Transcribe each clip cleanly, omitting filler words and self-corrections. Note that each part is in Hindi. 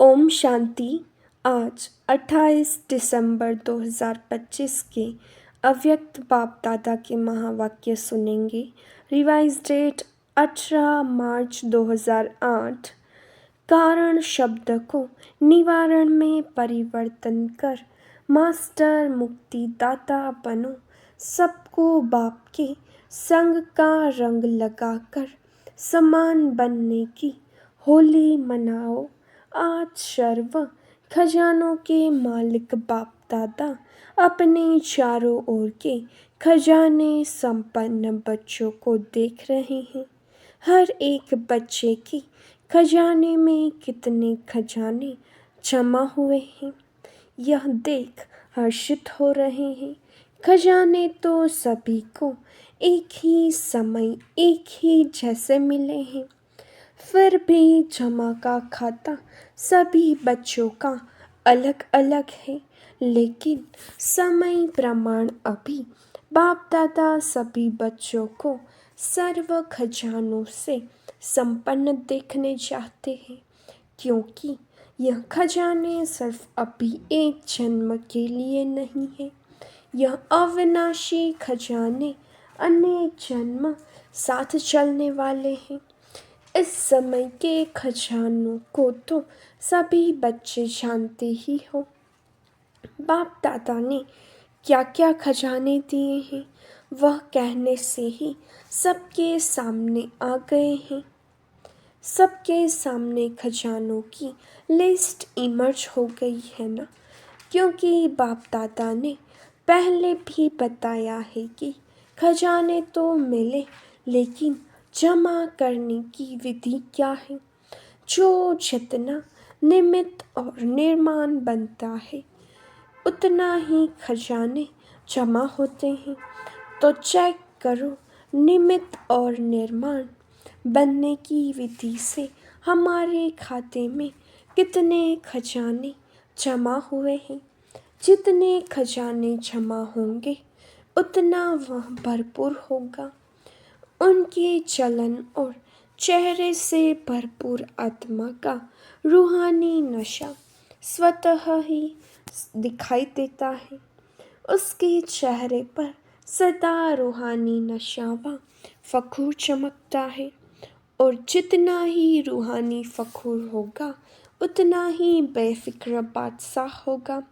ओम शांति। आज 28 दिसंबर 2025 के अव्यक्त बाप दादा के महावाक्य सुनेंगे। रिवाइज डेट 18 मार्च 2008। कारण शब्द को निवारण में परिवर्तन कर मास्टर मुक्ति दाता बनो। सबको बाप के संग का रंग लगाकर समान बनने की होली मनाओ। आज सर्व खजानों के मालिक बाप दादा अपने चारों ओर के खजाने संपन्न बच्चों को देख रहे हैं। हर एक बच्चे के खजाने में कितने खजाने जमा हुए हैं, यह देख हर्षित हो रहे हैं। खजाने तो सभी को एक ही समय एक ही जैसे मिले हैं, फिर भी जमा का खाता सभी बच्चों का अलग अलग है। लेकिन समय प्रमाण अभी बाप दादा सभी बच्चों को सर्व खजानों से संपन्न देखने चाहते हैं, क्योंकि यह खजाने सिर्फ अभी एक जन्म के लिए नहीं है। यह अविनाशी खजाने अनेक जन्म साथ चलने वाले हैं। इस समय के खजानों को तो सभी बच्चे जानते ही हो। बाप दादा ने क्या क्या खजाने दिए हैं, वह कहने से ही सबके सामने आ गए हैं। सबके सामने खजानों की लिस्ट इमर्ज हो गई है ना, क्योंकि बाप दादा ने पहले भी बताया है कि खजाने तो मिले, लेकिन जमा करने की विधि क्या है। जो जितना निमित्त और निर्माण बनता है, उतना ही खजाने जमा होते हैं। तो चेक करो निमित्त और निर्माण बनने की विधि से हमारे खाते में कितने खजाने जमा हुए हैं। जितने खजाने जमा होंगे उतना वह भरपूर होगा। उनके चलन और चेहरे से भरपूर आत्मा का रूहानी नशा स्वतः ही दिखाई देता है। उसके चेहरे पर सदा रूहानी नशा व फखूर चमकता है, और जितना ही रूहानी फखूर होगा उतना ही बेफिक्र बादशाह होगा।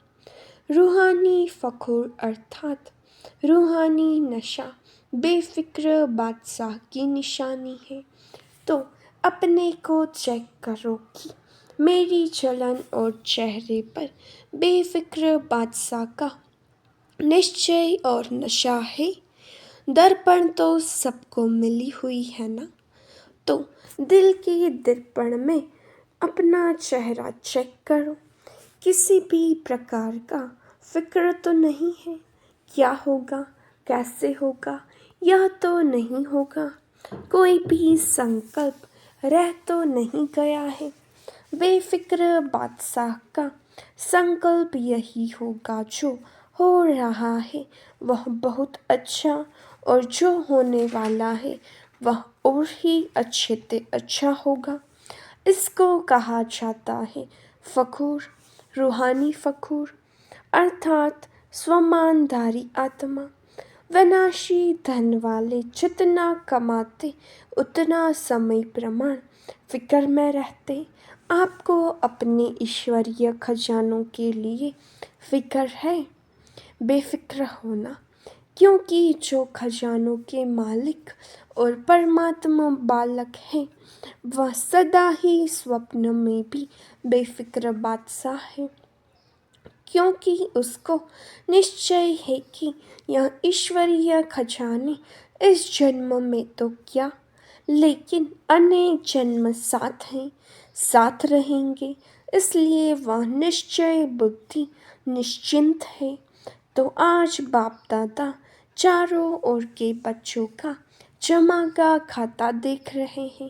रूहानी फखूर अर्थात रूहानी नशा बेफिक्र बादशाह की निशानी है। तो अपने को चेक करो कि मेरी चलन और चेहरे पर बेफिक्र बादशाह का निश्चय और नशा है। दर्पण तो सबको मिली हुई है ना, तो दिल के दर्पण में अपना चेहरा चेक करो। किसी भी प्रकार का फिक्र तो नहीं है, क्या होगा कैसे होगा, यह तो नहीं होगा। कोई भी संकल्प रह तो नहीं गया है। बेफिक्र बादशाह का संकल्प यही होगा, जो हो रहा है वह बहुत अच्छा, और जो होने वाला है वह और ही अच्छे से अच्छा होगा। इसको कहा जाता है फखूर, रूहानी फखूर, अर्थात स्वमानधारी आत्मा। विनाशी धन वाले जितना कमाते उतना समय प्रमाण फिक्र में रहते। आपको अपने ईश्वरीय खजानों के लिए फिक्र है। बेफिक्र होना, क्योंकि जो खजानों के मालिक और परमात्मा बालक हैं, वह सदा ही स्वप्न में भी बेफिक्र बादशाह है, क्योंकि उसको निश्चय है कि यह ईश्वरीय खजाने इस जन्म में तो क्या, लेकिन अनेक जन्म साथ हैं, साथ रहेंगे। इसलिए वह निश्चय बुद्धि निश्चिंत है। तो आज बाप दादा चारों ओर के बच्चों का जमा का खाता देख रहे हैं।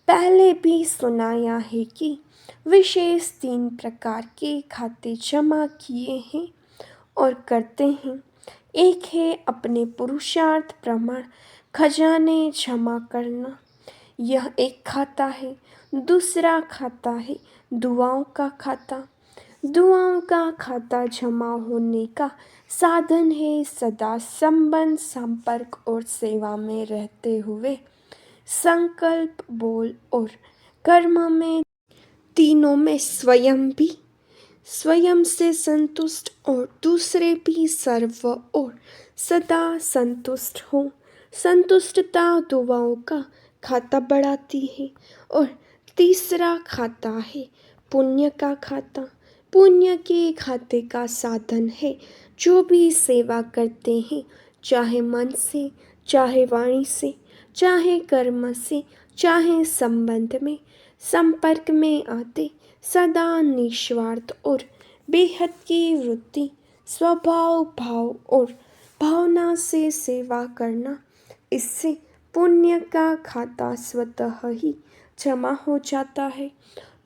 पहले भी सुनाया है कि विशेष 3 प्रकार के खाते जमा किए हैं और करते हैं। एक है अपने पुरुषार्थ प्रमाण खजाने जमा करना, यह एक खाता है। दूसरा खाता है दुआओं का खाता। दुआओं का खाता जमा होने का साधन है, सदा संबंध, संपर्क और सेवा में रहते हुए संकल्प, बोल और कर्म में, तीनों में स्वयं से संतुष्ट और दूसरे भी सर्व और सदा संतुष्ट हो। संतुष्टता दुआओं का खाता बढ़ाती है। और तीसरा खाता है पुण्य का खाता। पुण्य के खाते का साधन है जो भी सेवा करते हैं, चाहे मन से, चाहे वाणी से, चाहे कर्म से, चाहे संबंध में, संपर्क में आते, सदा निस्वार्थ और बेहद की वृत्ति, स्वभाव, भाव और भावना से सेवा करना, इससे पुण्य का खाता स्वतः ही जमा हो जाता है।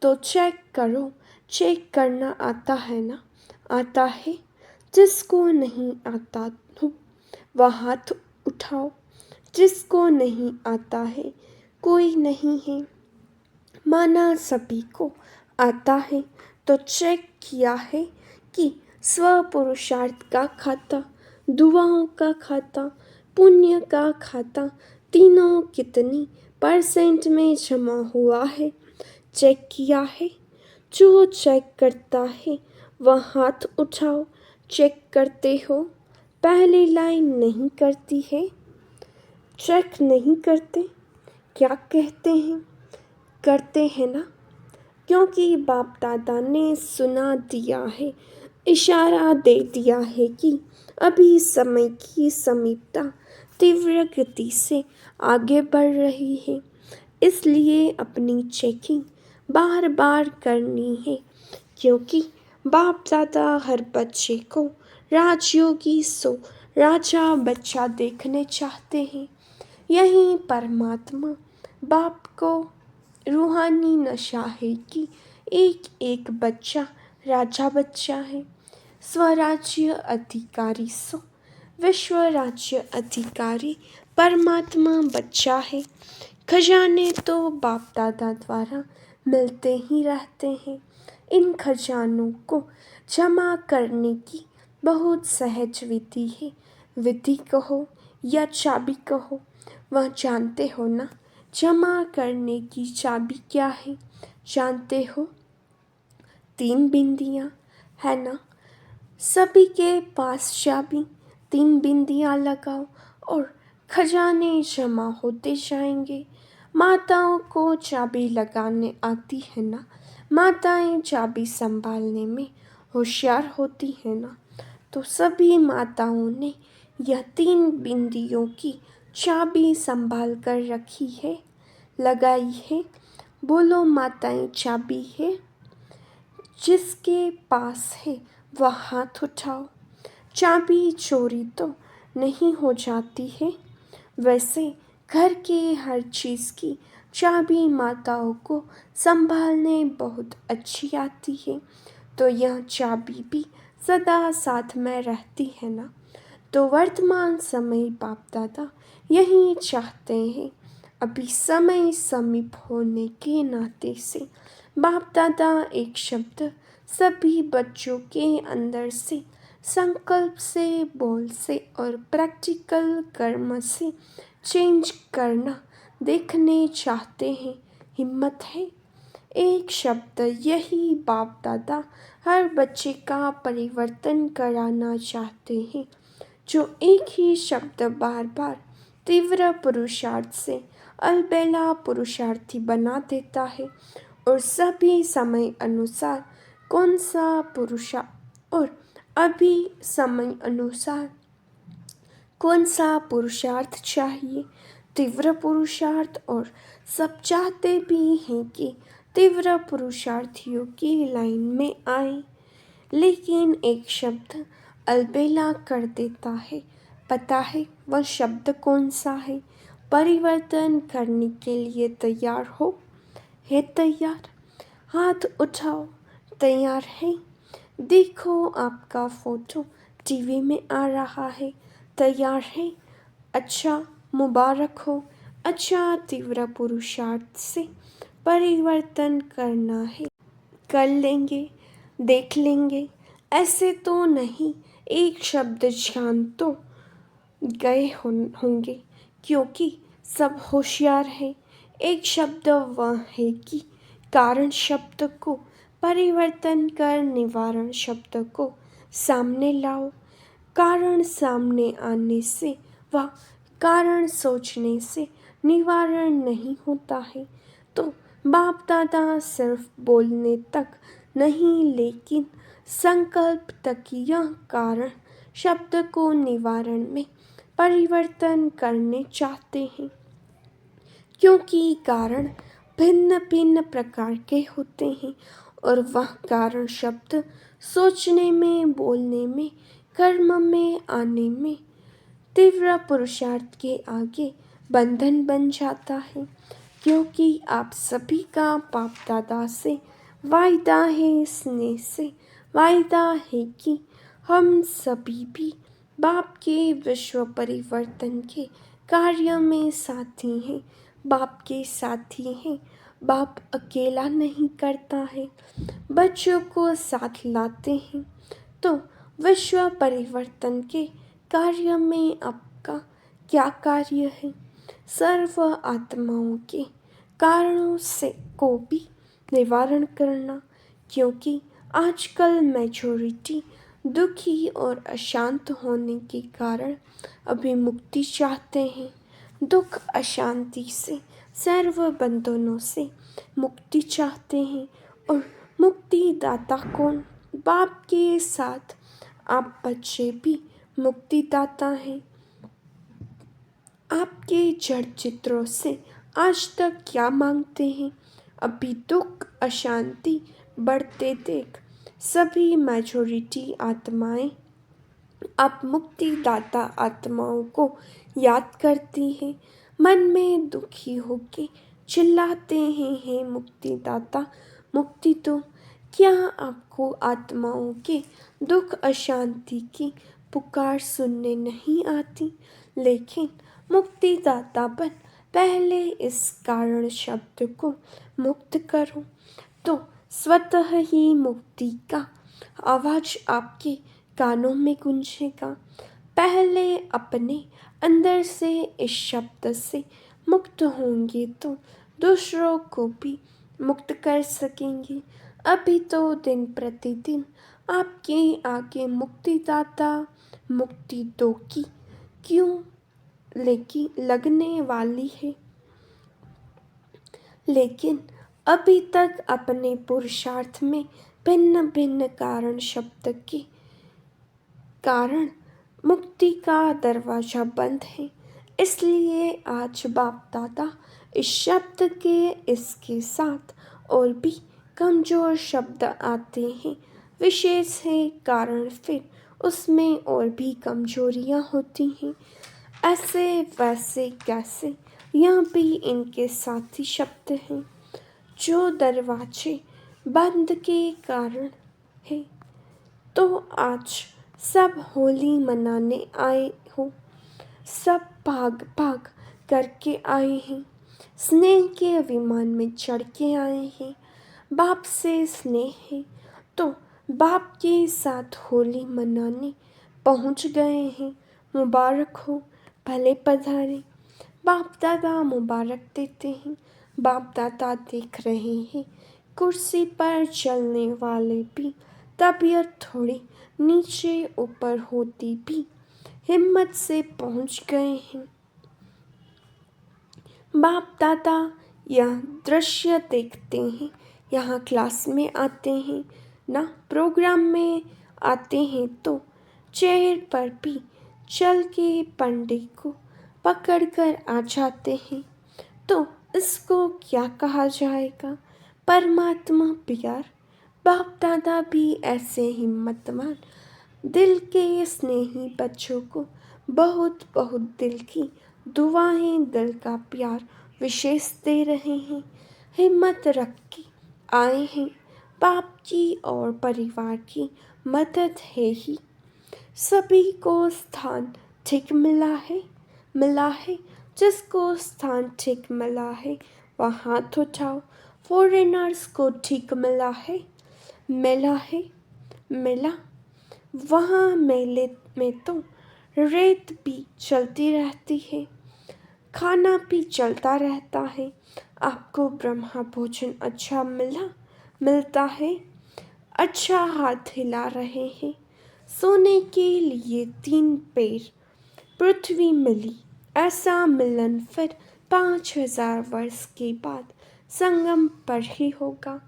तो चेक करो, चेक करना आता है ना? आता है? जिसको नहीं आता हो वह हाथ उठाओ। जिसको नहीं आता है कोई नहीं है, माना सभी को आता है। तो चेक किया है कि स्व पुरुषार्थ का खाता, दुआओं का खाता, पुण्य का खाता, तीनों कितनी % में जमा हुआ है? चेक किया है? जो चेक करता है वह हाथ उठाओ। चेक करते हो? पहली लाइन नहीं करती है? चेक नहीं करते? क्या कहते हैं? करते हैं ना? क्योंकि बाप दादा ने सुना दिया है, इशारा दे दिया है कि अभी समय की समीपता तीव्र गति से आगे बढ़ रही है, इसलिए अपनी चेकिंग बार बार करनी है। क्योंकि बाप दादा हर बच्चे को राजयोगी सो राजा बच्चा देखने चाहते हैं। यही परमात्मा बाप को रूहानी नशा है कि एक एक बच्चा राजा बच्चा है, स्वराज्य अधिकारी सो विश्व राज्य अधिकारी परमात्मा बच्चा है। खजाने तो बाप दादा द्वारा मिलते ही रहते हैं। इन खजानों को जमा करने की बहुत सहज विधि है। विधि कहो या चाबी कहो, वह जानते हो ना? जमा करने की चाबी क्या है, जानते हो? 3 बिंदियाँ है ना? सभी के पास चाबी, 3 बिंदियाँ लगाओ और खजाने जमा होते जाएंगे। माताओं को चाबी लगाने आती है ना? माताएं चाबी संभालने में होशियार होती है ना? तो सभी माताओं ने यह 3 बिंदियों की चाबी संभाल कर रखी है, लगाई है। बोलो माताएं, चाबी है? जिसके पास है वह हाथ उठाओ। चाबी चोरी तो नहीं हो जाती है। वैसे घर के हर चीज़ की चाबी माताओं को संभालने बहुत अच्छी आती है। तो यह चाबी भी सदा साथ में रहती है ना? तो वर्तमान समय बाप दादा यही चाहते हैं। अभी समय समीप होने के नाते से बाप दादा एक शब्द सभी बच्चों के अंदर से, संकल्प से, बोल से और प्रैक्टिकल कर्म से चेंज करना देखने चाहते हैं। हिम्मत है? एक शब्द यही बाप दादा हर बच्चे का परिवर्तन कराना चाहते हैं, जो एक ही शब्द बार बार तीव्र पुरुषार्थ से अलबेला पुरुषार्थी बना देता है। और सभी समय अनुसार कौन सा और अभी समय अनुसार कौन सा पुरुषार्थ चाहिए? तीव्र पुरुषार्थ। और सब चाहते भी हैं कि तीव्र पुरुषार्थियों की लाइन में आए, लेकिन एक शब्द अलबेला कर देता है। पता है वह शब्द कौन सा है? परिवर्तन करने के लिए तैयार हो? है तैयार? हाथ उठाओ। तैयार है? देखो आपका फोटो टीवी में आ रहा है। तैयार है? अच्छा, मुबारक हो। अच्छा, तीव्र पुरुषार्थ से परिवर्तन करना है। कर लेंगे, देख लेंगे, ऐसे तो नहीं एक शब्द जान तो गए होंगे, क्योंकि सब होशियार है। एक शब्द वह है कि कारण शब्द को परिवर्तन कर निवारण शब्द को सामने लाओ। कारण सामने आने से व कारण सोचने से निवारण नहीं होता है। तो बाप दादा सिर्फ बोलने तक नहीं, लेकिन संकल्प तक यह कारण शब्द को निवारण में परिवर्तन करने चाहते हैं, क्योंकि कारण भिन्न भिन्न प्रकार के होते हैं और वह कारण शब्द सोचने में, बोलने में, कर्म में आने में तीव्र पुरुषार्थ के आगे बंधन बन जाता है। क्योंकि आप सभी का बाप दादा से वायदा है, स्नेह से वायदा है कि हम सभी भी बाप के विश्व परिवर्तन के कार्य में साथी हैं, बाप के साथी हैं। बाप अकेला नहीं करता है, बच्चों को साथ लाते हैं। तो विश्व परिवर्तन के कार्य में आपका क्या कार्य है? सर्व आत्माओं के कारणों से को भी निवारण करना, क्योंकि आजकल मेजॉरिटी दुखी और अशांत होने के कारण अभी मुक्ति चाहते हैं। दुख अशांति से, सर्व बंधनों से मुक्ति चाहते हैं। और मुक्ति दाता कौन? बाप के साथ आप बच्चे भी मुक्तिदाता हैं। आपके जड़ चित्रों से आज तक क्या मांगते हैं? अभी दुख अशांति बढ़ते देख सभी मेजॉरिटी आत्माएं आप मुक्तिदाता आत्माओं को याद करती हैं, मन में दुखी होके चिल्लाते हैं, हे मुक्तिदाता मुक्ति दो। क्या आपको आत्माओं के दुख अशांति की पुकार सुनने नहीं आती? लेकिन मुक्तिदाता बन पहले इस कारण शब्द को मुक्त करो, तो स्वतः ही मुक्ति का आवाज आपके कानों में गूंजेगा। पहले अपने अंदर से इस शब्द से मुक्त होंगे तो दूसरों को भी मुक्त कर सकेंगे। अभी तो दिन प्रतिदिन आपके आगे मुक्तिदाता मुक्ति दो की क्यों लेकिन लगने वाली है, लेकिन अभी तक अपने पुरुषार्थ में भिन्न भिन्न कारण शब्द के कारण मुक्ति का दरवाजा बंद है। इसलिए आज बाप दादा इस शब्द के इसके साथ और भी कमजोर शब्द आते हैं, विशेष है कारण, फिर उसमें और भी कमजोरियां होती हैं। ऐसे वैसे कैसे, यह भी इनके साथी शब्द हैं जो दरवाजे बंद के कारण है। तो आज सब होली मनाने आए हो, सब भाग भाग करके आए हैं, स्नेह के विमान में चढ़ के आए हैं। बाप से स्नेह है तो बाप के साथ होली मनाने पहुंच गए हैं। मुबारक हो, भले पधारे। बाप दादा मुबारक देते हैं। बाप दादा देख रहे हैं कुर्सी पर चलने वाले भी तबीयत थोड़ी नीचे ऊपर होती भी हिम्मत से पहुंच गए हैं। बाप दादा यह दृश्य देखते हैं, यहाँ क्लास में आते हैं ना, प्रोग्राम में आते हैं तो चेयर पर भी चल के पंडित को पकड़ कर आ जाते हैं। तो इसको क्या कहा जाएगा? परमात्मा प्यार। बाप दादा भी ऐसे हिम्मतवान दिल के स्नेही बच्चों को बहुत बहुत दिल की दुआएं, दिल का प्यार विशेष दे रहे हैं। हिम्मत रख के आए हैं, बाप की और परिवार की मदद है ही। सभी को स्थान ठीक मिला है। जिसको स्थान ठीक मिला है वह हाथ उठाओ। फॉरेनर्स को ठीक मिला है, मिला है मिला। वहाँ मेले में तो रेत भी चलती रहती है, खाना भी चलता रहता है। आपको ब्रह्मा भोजन अच्छा मिलता है। अच्छा हाथ हिला रहे हैं। सोने के लिए 3 पैर पृथ्वी मिली। ऐसा मिलन फिर 5,000 वर्ष के बाद संगम पर ही होगा,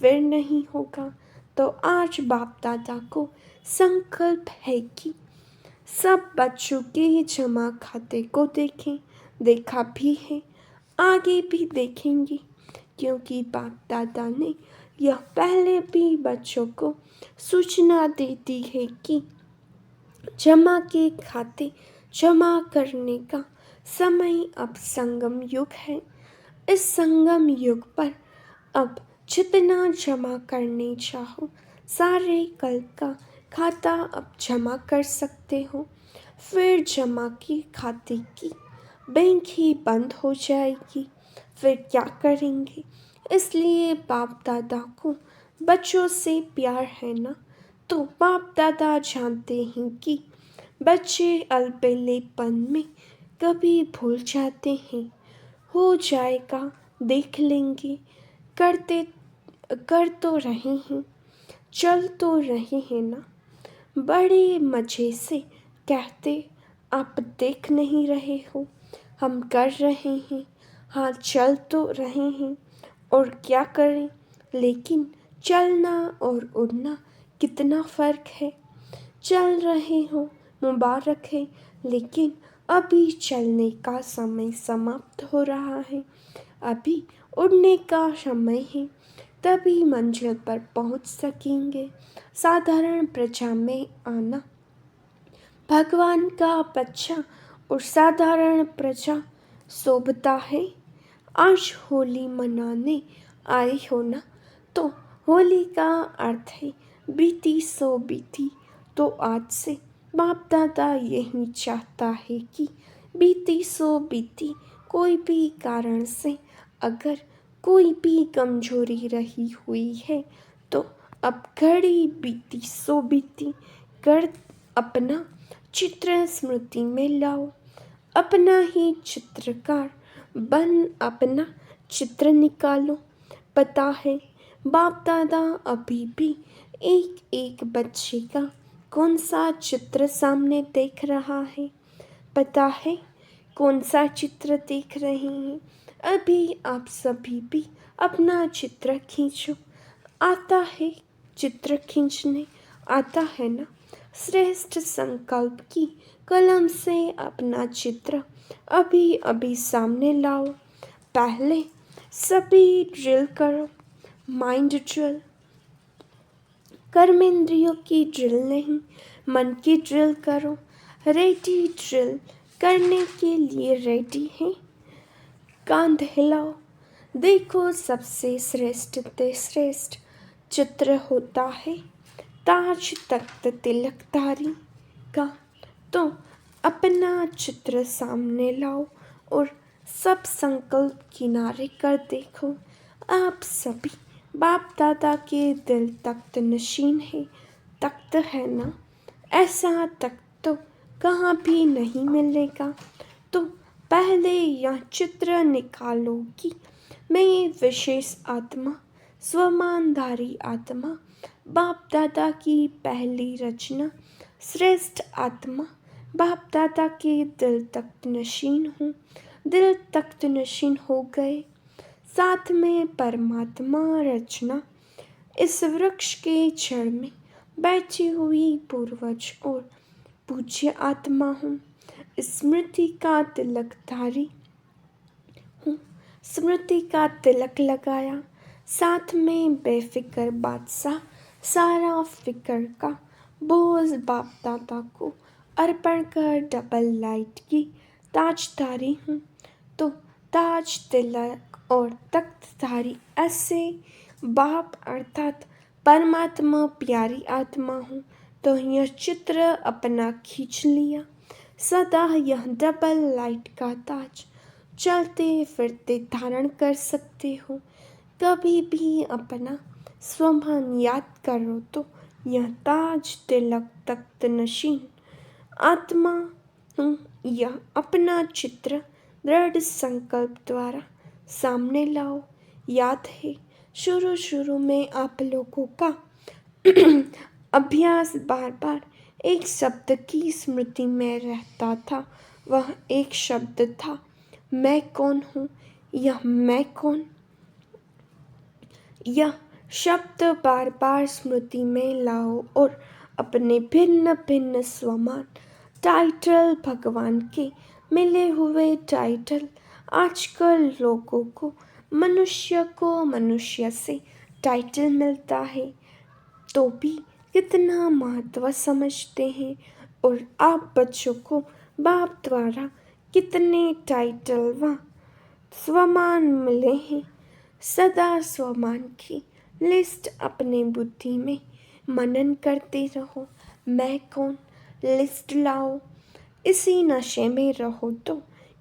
फिर नहीं होगा। तो आज बाप दादा को संकल्प है कि सब बच्चों के जमा खाते को देखें। देखा भी है, आगे भी देखेंगे, क्योंकि बाप दादा ने यह पहले भी बच्चों को सूचना दे दी है कि जमा के खाते जमा करने का समय अब संगम युग है। इस संगम युग पर अब जितना जमा करने चाहो सारे कल का खाता अब जमा कर सकते हो। फिर जमा के खाते की बैंक ही बंद हो जाएगी, फिर क्या करेंगे। इसलिए बाप दादा को बच्चों से प्यार है ना, तो बाप दादा जानते हैं कि बच्चे अलबेलेपन में कभी भूल जाते हैं। हो जाएगा, देख लेंगे। कर तो रहे हैं, चल तो रहे हैं ना। बड़े मज़े से कहते, आप देख नहीं रहे हो, हम कर रहे हैं। हाँ, चल तो रहे हैं, और क्या करें। लेकिन चलना और उड़ना कितना फ़र्क है। चल रहे हो मुबारक है, लेकिन अभी चलने का समय समाप्त हो रहा है। अभी उड़ने का समय है, तभी मंजिल पर पहुंच सकेंगे। साधारण प्रजा में आना भगवान का बच्चा और साधारण प्रजा शोभता है। आज होली मनाने आए हो ना, तो होली का अर्थ है बीती सो बीती। तो आज से बाप दादा यही चाहता है कि बीती सो बीती। कोई भी कारण से अगर कोई भी कमजोरी रही हुई है, तो अब घड़ी बीती सो बीती कर अपना चित्र स्मृति में लाओ। अपना ही चित्रकार बन अपना चित्र निकालो। पता है बाप दादा अभी भी एक एक बच्चे का कौन सा चित्र सामने देख रहा है। पता है कौन सा चित्र देख रहे हैं। अभी आप सभी भी अपना चित्र खींचो। आता है चित्र खींचने, आता है ना। श्रेष्ठ संकल्प की कलम से अपना चित्र अभी अभी सामने लाओ। पहले सभी ड्रिल करो, माइंड ड्रिल। कर्मेंद्रियों की ड्रिल नहीं, मन की ड्रिल करो। रेडी ड्रिल करने के लिए रेडी है। कांध हिलाओ। देखो सबसे श्रेष्ठ ते श्रेष्ठ चित्र होता है ताज तख्त तिलकधारी का। तो अपना चित्र सामने लाओ और सब संकल्प किनारे कर देखो। आप सभी बाप दादा के दिल तख्त नशीन है। तख्त है ना, ऐसा तख्त तो कहाँ भी नहीं मिलेगा। तो पहले यह चित्र निकालो कि मैं विशेष आत्मा, स्वमानधारी आत्मा, बाप दादा की पहली रचना, श्रेष्ठ आत्मा, बाप दादा के दिल तख्त नशीन हूँ। दिल तख्त नशीन हो गए, साथ में परमात्मा रचना। इस वृक्ष के जड़ में बैठी हुई पूर्वज और पूज्य आत्मा हूँ। स्मृति का तिलकधारी हूँ। स्मृति का तिलक लगाया, साथ में बेफिक्र बादशाह। सारा फिक्र का बोझ बाप दादा को अर्पण कर डबल लाइट की ताजधारी हूँ। तो ताज, तिलक और तख्तधारी ऐसे बाप अर्थात परमात्मा प्यारी आत्मा हूँ। तो यह चित्र अपना खींच लिया। सदा यह डबल लाइट का ताज चलते फिरते धारण कर सकते हो। कभी भी अपना स्वमान याद करो तो यह ताज तिलक तख्त नशीन। आत्मा हूँ यह अपना चित्र दृढ़ संकल्प द्वारा सामने लाओ। याद है शुरू शुरू में आप लोगों का अभ्यास बार बार एक शब्द की स्मृति में रहता था। वह एक शब्द था, मैं कौन हूँ। यह मैं कौन, यह शब्द बार बार स्मृति में लाओ और अपने भिन्न भिन्न स्वमान टाइटल, भगवान के मिले हुए टाइटल। आजकल लोगों को मनुष्य से टाइटल मिलता है तो भी कितना महत्व समझते हैं, और आप बच्चों को बाप द्वारा कितने टाइटल व स्वमान मिले हैं। सदा स्वमान की लिस्ट अपने बुद्धि में मनन करते रहो। मैं कौन लिस्ट लाओ। इसी नशे में रहो तो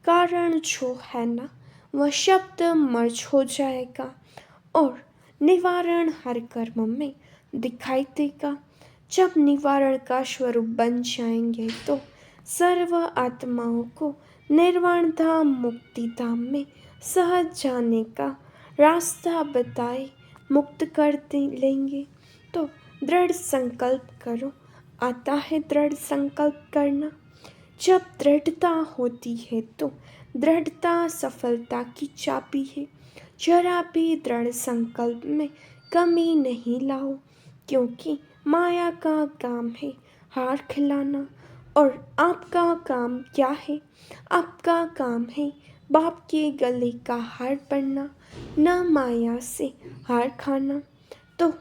कारण जो है ना वह शब्द मर्ज हो जाएगा और निवारण हर कर्म में दिखाई देगा। जब निवारण का स्वरूप बन जाएंगे तो सर्व आत्माओं को निर्वाण धाम मुक्ति धाम में सहज जाने का रास्ता बताए मुक्त कर लेंगे। तो दृढ़ संकल्प करो। आता है दृढ़ संकल्प करना। जब दृढ़ता होती है तो दृढ़ता सफलता की चाबी है। जरा भी दृढ़ संकल्प में कमी नहीं लाओ, क्योंकि माया का काम है हार खिलाना और आपका काम क्या है। आपका काम है बाप के गले का हार बनना, न माया से हार खाना। तो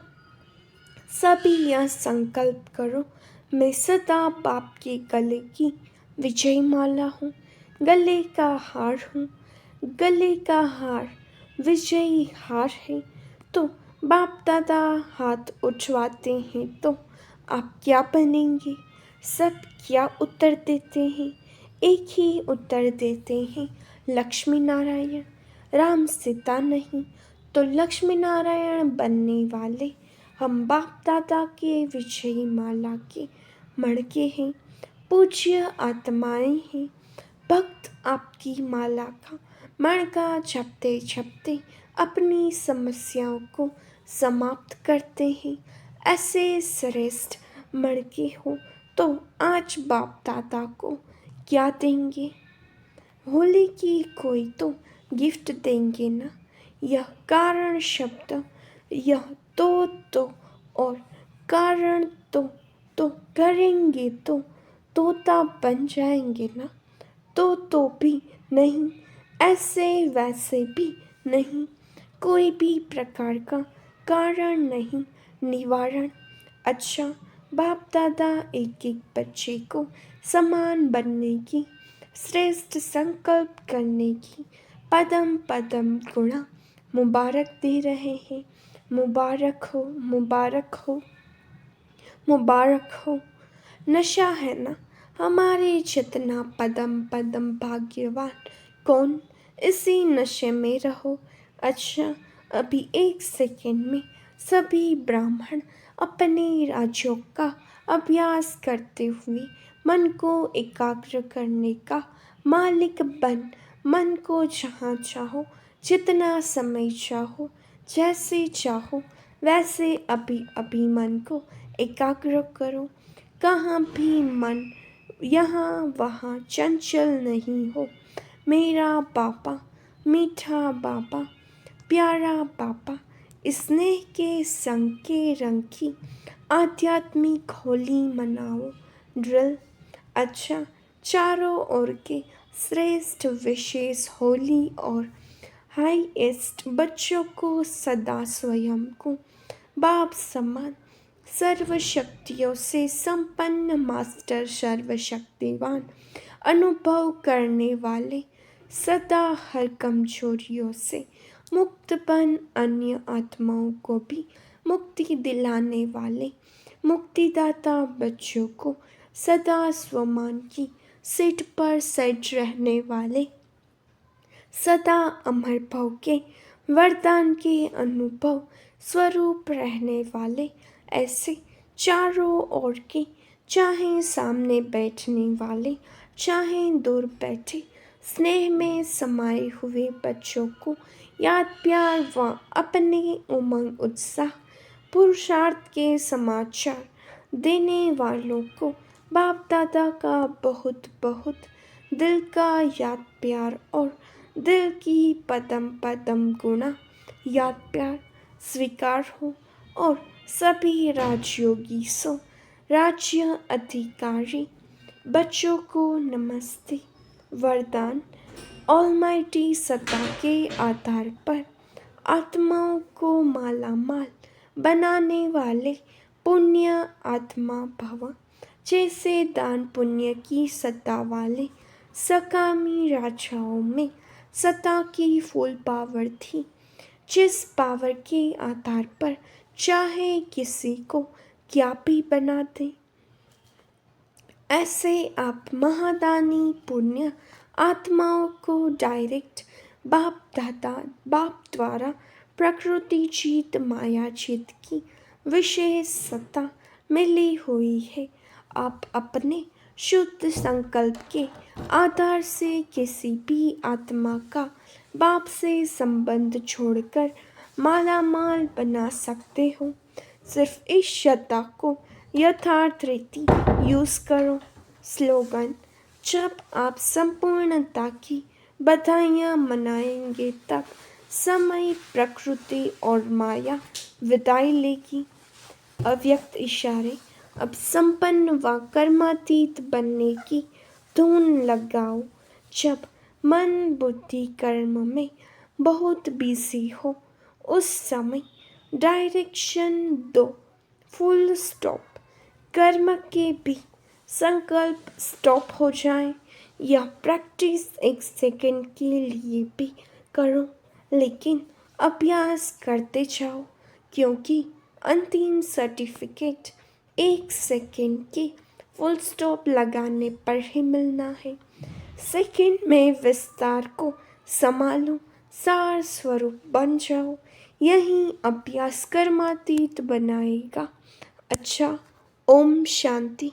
सभी यह संकल्प करो, मैं सदा बाप के गले की विजय माला हूँ, गले का हार हूँ। गले का हार विजयी हार है। तो बाप दादा हाथ उठवाते हैं तो आप क्या बनेंगे। सब क्या उत्तर देते हैं, एक ही उत्तर देते हैं, लक्ष्मी नारायण। राम सीता नहीं तो लक्ष्मी नारायण बनने वाले हम बाप दादा के विजयी माला के मणके हैं, पूज्य आत्माएं हैं। भक्त आपकी माला का मणका जपते जपते अपनी समस्याओं को समाप्त करते हैं। ऐसे श्रेष्ठ मणके हो तो आज बाप दादा को क्या देंगे। होली की कोई तो गिफ्ट देंगे ना। यह कारण शब्द, यह तो और कारण तो करेंगे तो तोता बन जाएंगे ना। तो भी नहीं, ऐसे वैसे भी नहीं, कोई भी प्रकार का कारण नहीं, निवारण। अच्छा, बाप दादा एक एक बच्चे को समान बनने की, श्रेष्ठ संकल्प करने की पदम पदम गुणा मुबारक दे रहे हैं। मुबारक हो, मुबारक हो, मुबारक हो। नशा है ना हमारे जितना पदम पदम भाग्यवान कौन, इसी नशे में रहो। अच्छा, अभी एक सेकेंड में सभी ब्राह्मण अपने राज्यों का अभ्यास करते हुए मन को एकाग्र करने का मालिक बन, मन को जहाँ चाहो, जितना समय चाहो, जैसे चाहो वैसे अभी अभी मन को एकाग्र करो। कहाँ भी मन यहाँ वहाँ चंचल नहीं हो। मेरा बाबा, मीठा बाबा, प्यारा बाबा, स्नेह के संग के रंग की आध्यात्मिक होली मनाओ। ड्रिल। अच्छा, चारों ओर के श्रेष्ठ विशेष होली और हाईएस्ट बच्चों को सदा स्वयं को बाप समान सर्वशक्तियों से संपन्न मास्टर सर्वशक्तिवान अनुभव करने वाले, सदा हर कमजोरियों से मुक्त बन अन्य आत्माओं को भी मुक्ति दिलाने वाले मुक्तिदाता बच्चों को सदा स्वमान की सीट पर सेट रहने वाले, सदा अमर भव के वरदान के अनुभव स्वरूप रहने वाले ऐसे चारों ओर के, चाहे सामने बैठने वाले चाहे दूर बैठे, स्नेह में समाये हुए बच्चों को याद प्यार व अपने उमंग उत्साह पुरुषार्थ के समाचार देने वालों को बाप दादा का बहुत बहुत दिल का याद प्यार और दिल की पदम पदम गुणा याद प्यार स्वीकार हो। और सभी राजयोगी सो राज्य अधिकारी बच्चों को नमस्ते वरदान। ऑलमाइटी सत्ता के आधार पर आत्माओं को मालामाल बनाने वाले पुण्य आत्मा भव। जैसे दान पुण्य की सत्ता वाले सकामी राजाओं में सत्ता की फुल पावर थी, जिस पावर के आधार पर चाहे किसी को क्या भी बना दे। ऐसे आप महादानी पुण्य आत्माओं को डायरेक्ट बाप द्वारा प्रकृति जीत माया जीत की विशेष सत्ता मिली हुई है। आप अपने शुद्ध संकल्प के आधार से किसी भी आत्मा का बाप से संबंध छोड़कर मालामाल बना सकते हो। सिर्फ इस सत्ता को यथार्थ रीति यूज करो। स्लोगन। जब आप संपूर्णता की बधाइयाँ मनाएंगे तब समय प्रकृति और माया विदाई लेगी। अव्यक्त इशारे। अब संपन्न व कर्मातीत बनने की धुन लगाओ। जब मन बुद्धि कर्म में बहुत बिजी हो उस समय डायरेक्शन दो, फुल स्टॉप। कर्म के भी संकल्प स्टॉप हो जाए। यह प्रैक्टिस 1 सेकंड के लिए भी करो, लेकिन अभ्यास करते जाओ, क्योंकि अंतिम सर्टिफिकेट 1 सेकंड के फुल स्टॉप लगाने पर ही मिलना है। सेकंड में विस्तार को संभालो, सार स्वरूप बन जाओ। यही अभ्यास कर्मातीत बनाएगा। अच्छा, ओम शांति।